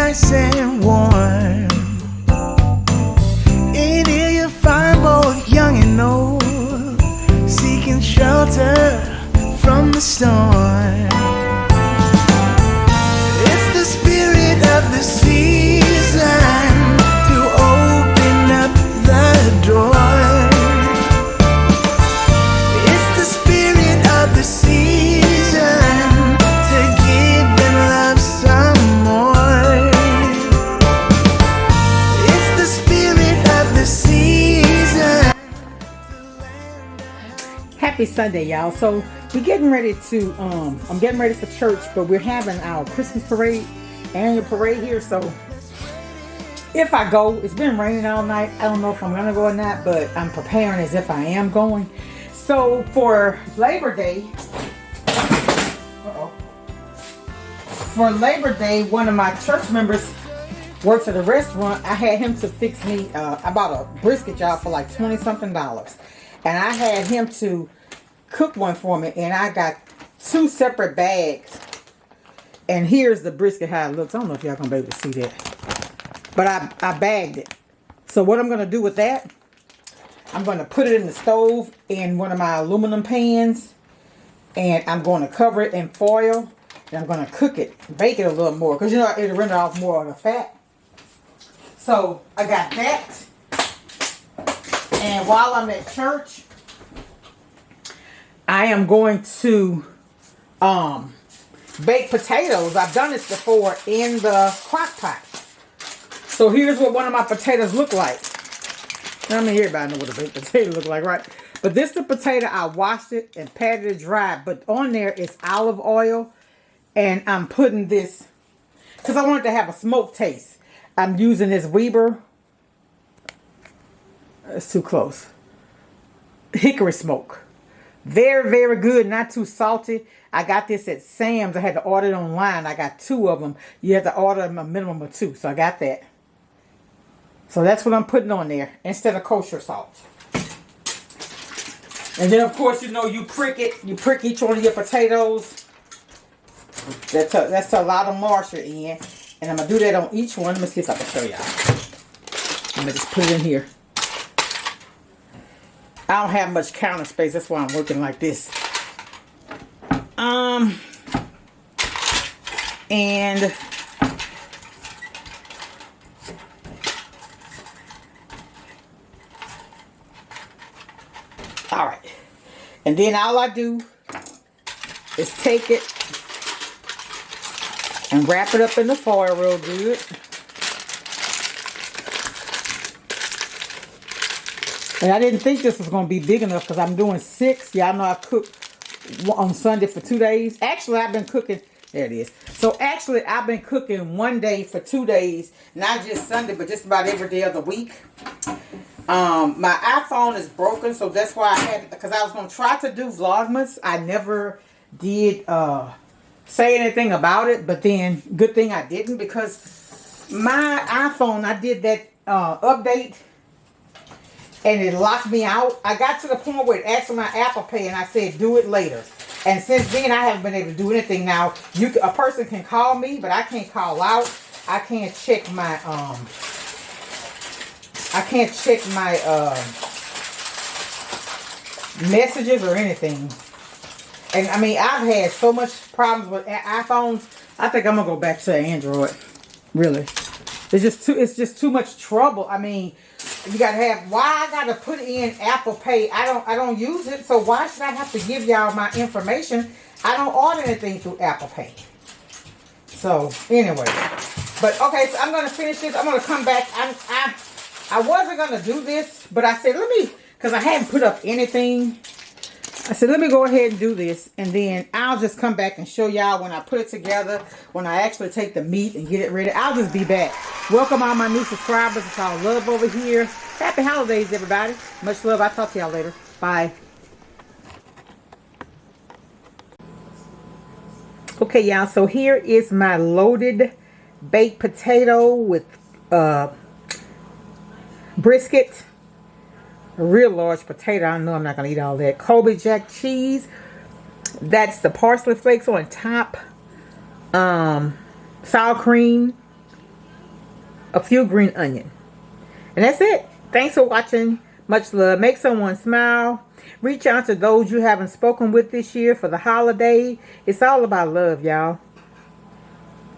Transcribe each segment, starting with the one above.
nice and warm. In here you find both young and old, seeking shelter from the storm. It's the spirit of the season to open up the door. It's the spirit of the season to give them love some more. It's the spirit of the season. Happy Sunday, y'all. So we're getting ready to I'm getting ready for church, but we're having our Christmas parade, annual parade here. So if I go, it's been raining all night. I don't know if I'm gonna go or not, but I'm preparing as if I am going. So for Labor Day, one of my church members works at a restaurant. I had him to fix me. I bought a brisket job for like $20-something, and I had him to cook one for me, and I got 2 separate bags. And here's the brisket, how it looks. I don't know if y'all gonna be able to see that, but I bagged it. So what I'm gonna do with that, I'm gonna put it in the stove in one of my aluminum pans, and I'm gonna cover it in foil, and I'm gonna cook it, bake it a little more, because you know it'll render off more of the fat. So I got that, and while I'm at church, I am going to bake potatoes. I've done this before in the crock pot. So here's what one of my potatoes look like. I mean, everybody know what a baked potato look like, right? But this is the potato. I washed it and patted it dry. But on there is olive oil. And I'm putting this, because I want it to have a smoke taste. I'm using this Weber. It's too close. Hickory smoke. Very, very good. Not too salty. I got this at Sam's. I had to order it online. I got 2 of them. You have to order them a minimum of 2. So I got that. So that's what I'm putting on there instead of kosher salt. And then, of course, you know, you prick it. You prick each one of your potatoes. That's a lot of moisture in. And I'm going to do that on each one. Let me see if I can show y'all. I'm going to just put it in here. I don't have much counter space. That's why I'm working like this. And all right. And then all I do is take it and wrap it up in the foil real good. And I didn't think this was going to be big enough because I'm doing 6. Y'all know I cook on Sunday for 2 days. Actually, I've been cooking. There it is. So, actually, I've been cooking one day for 2 days. Not just Sunday, but just about every day of the week. My iPhone is broken, so that's why I had... Because I was going to try to do Vlogmas. I never did say anything about it. But then, good thing I didn't. Because my iPhone, I did that update... And it locked me out. I got to the point where it asked for my Apple Pay, and I said, do it later. And since then, I haven't been able to do anything. Now, a person can call me, but I can't call out. I can't check my, messages or anything. And, I mean, I've had so much problems with iPhones. I think I'm going to go back to Android. Really. It's just too much trouble. I mean... You gotta have, why I gotta put in Apple Pay? I don't use it, so why should I have to give y'all my information? I don't order anything through Apple Pay. So anyway, but okay, so I'm gonna finish this. I'm gonna come back. I wasn't gonna do this, but I said because I hadn't put up anything. I said let me go ahead and do this, and then I'll just come back and show y'all when I put it together, when I actually take the meat and get it ready. I'll just be back. Welcome all my new subscribers. It's all love over here. Happy holidays, everybody. Much love. I'll talk to y'all later. Bye. Okay, y'all. So here is my loaded baked potato with brisket. A real large potato. I know I'm not going to eat all that. Colby Jack cheese. That's the parsley flakes on top. Sour cream. a few green onion. And that's it. Thanks for watching. Much love. Make someone smile. Reach out to those you haven't spoken with this year for the holiday. It's all about love, y'all.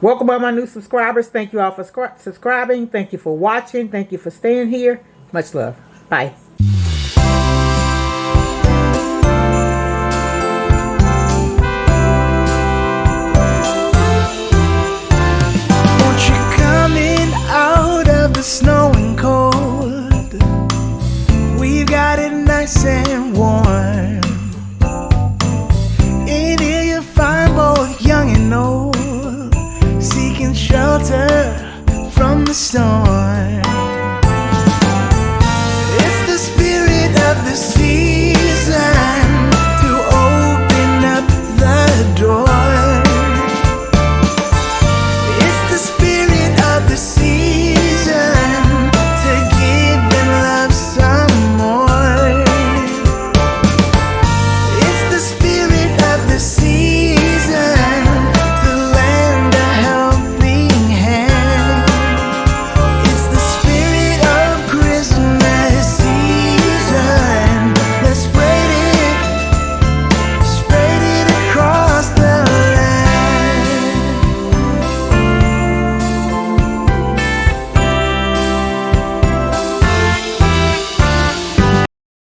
Welcome all my new subscribers. Thank you all for subscribing. Thank you for watching. Thank you for staying here. Much love. Bye. Won't you come in out of the snow and cold? We've got it nice and warm. In here you'll find both young and old, seeking shelter from the storm.